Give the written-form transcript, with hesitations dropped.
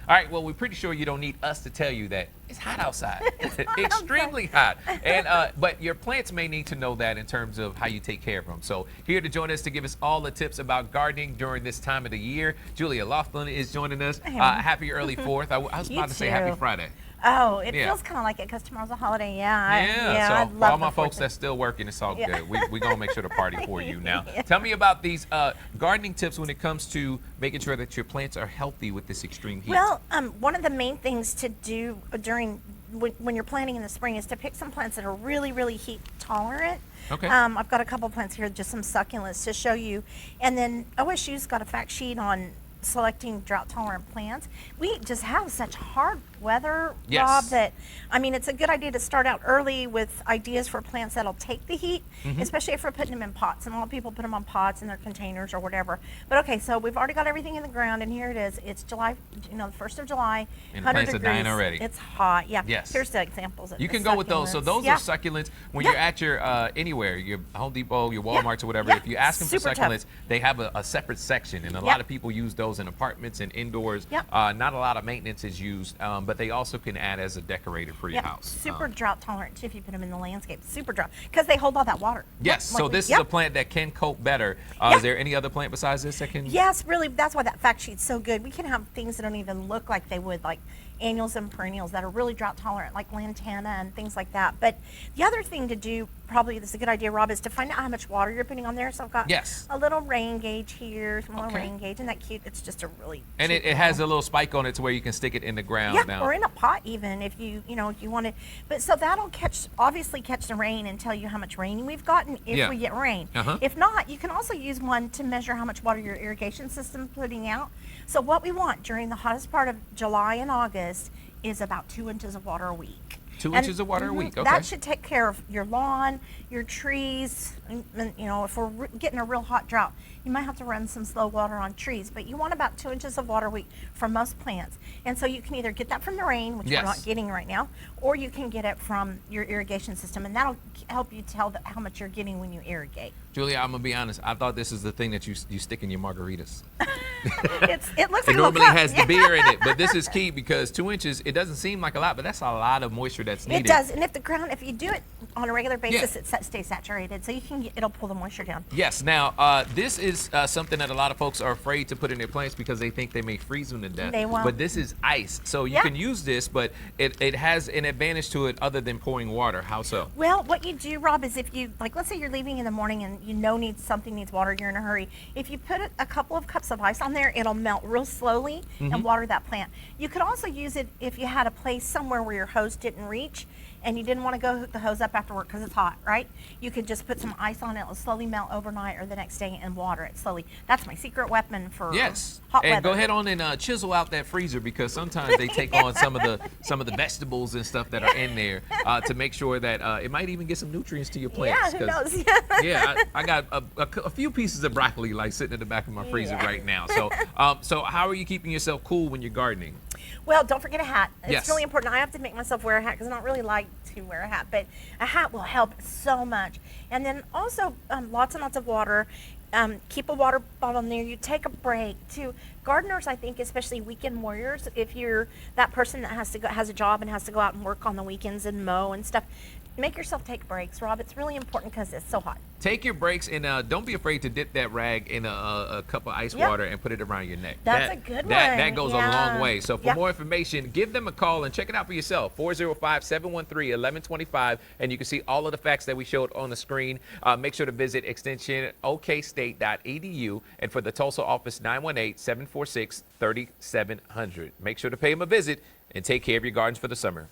All right, well, we're pretty sure you don't need us to tell you that it's hot outside. Extremely hot. And but your plants may need to know that in terms of how you take care of them. So here to join us to give us all the tips about gardening during this time of the year, Julia LAUGHLIN is joining us. Happy early 4th. I was about to say happy Friday. Oh, it feels kind of like it because tomorrow's a holiday. Yeah. So for all my folks that's still working, it's all good. We're going to make sure to party for you now. Tell me about these gardening tips when it comes to making sure that your plants are healthy with this extreme heat. Well, one of the main things to do during when you're planting in the spring is to pick some plants that are really, really heat tolerant. Okay. I've got a couple plants here, just some succulents to show you. And then OSU's got a fact sheet on selecting drought tolerant plants. We just have such hard weather, Rob, that I mean it's a good idea to start out early with ideas for plants that'll take the heat, especially if we're putting them in pots. And a lot of people put them on pots in their containers or whatever. But okay, so we've already got everything in the ground, and here it is. It's July, the 1st of July. And the plants are dying already. It's hot. Yeah. Yes. Here's the examples of you can go with those. So those are succulents. When you're at your anywhere, your Home Depot, your Walmarts or whatever, if you ask them for succulents, they have a separate section, and a lot of people use those in apartments and indoors. Not a lot of maintenance is used, but they also can add as a decorator for your house. Super drought tolerant too if you put them in the landscape. Super drought because they hold all that water. Yes. So this is a plant that can cope better. Is there any other plant besides this that can? Yes, really. That's why that fact sheet's so good. We can have things that don't even look like they would, like annuals and perennials that are really drought tolerant, like lantana and things like that. But the other thing to do, probably this is a good idea, Rob, is to find out how much water you're putting on there. So I've got a little rain gauge here, some little rain gauge. Isn't that cute? It's just a really and it has a little spike on it to where you can stick it in the ground now. Or in a pot even if you if you want to. But so that'll obviously catch the rain and tell you how much rain we've gotten if we get rain. If not, you can also use one to measure how much water your irrigation system's putting out. So what we want during the hottest part of July and August is about 2 inches of water a week. 2 inches of water a week. Okay. That should take care of your lawn, your trees. And, if we're getting a real hot drought, you might have to run some slow water on trees, but you want about 2 inches of water a week for most plants. And so you can either get that from the rain, which we're not getting right now, or you can get it from your irrigation system, and that'll help you tell how much you're getting when you irrigate. Julia, I'm gonna be honest. I thought this is the thing that you stick in your margaritas. It looks like it normally has the beer in it, but this is key because 2 inches, it doesn't seem like a lot, but that's a lot of moisture that's needed. It does, and if you do it on a regular basis, it stays saturated, so it'll pull the moisture down. Yes. Now, this is something that a lot of folks are afraid to put in their plants because they think they may freeze them to death. They won't. But this is ice, so you can use this, but it has an advantage to it other than pouring water. How so? Well, what you do, Rob, is if you let's say you're leaving in the morning and something needs water, you're in a hurry. If you put a couple of cups of ice on there, it'll melt real slowly and water that plant. You could also use it if you had a place somewhere where your hose didn't reach and you didn't want to go hook the hose up after work because it's hot, right? You could just put some ice on it. It'll slowly melt overnight or the next day and water it slowly. That's my secret weapon for hot weather. And go ahead on and chisel out that freezer because sometimes they take on some of the vegetables and stuff that are in there to make sure that it might even get some nutrients to your plants. Yeah, who knows? I got a few pieces of broccoli sitting in the back of my freezer right now. So so how are you keeping yourself cool when you're gardening? Well, don't forget a hat. It's really important. I have to make myself wear a hat because I don't really like to wear a hat, but a hat will help so much. And then also lots and lots of water. Keep a water bottle near you. Take a break. To gardeners, I think, especially weekend warriors, if you're that person that has a job and has to go out and work on the weekends and mow and stuff, make yourself take breaks, Rob. It's really important because it's so hot. Take your breaks and don't be afraid to dip that rag in a cup of ice water and put it around your neck. That's a good one. That goes a long way. So for more information, give them a call and check it out for yourself. 405-713-1125, and you can see all of the facts that we showed on the screen. Make sure to visit extension okstate.edu, and for the Tulsa office, 918-746-3700. Make sure to pay them a visit and take care of your gardens for the summer.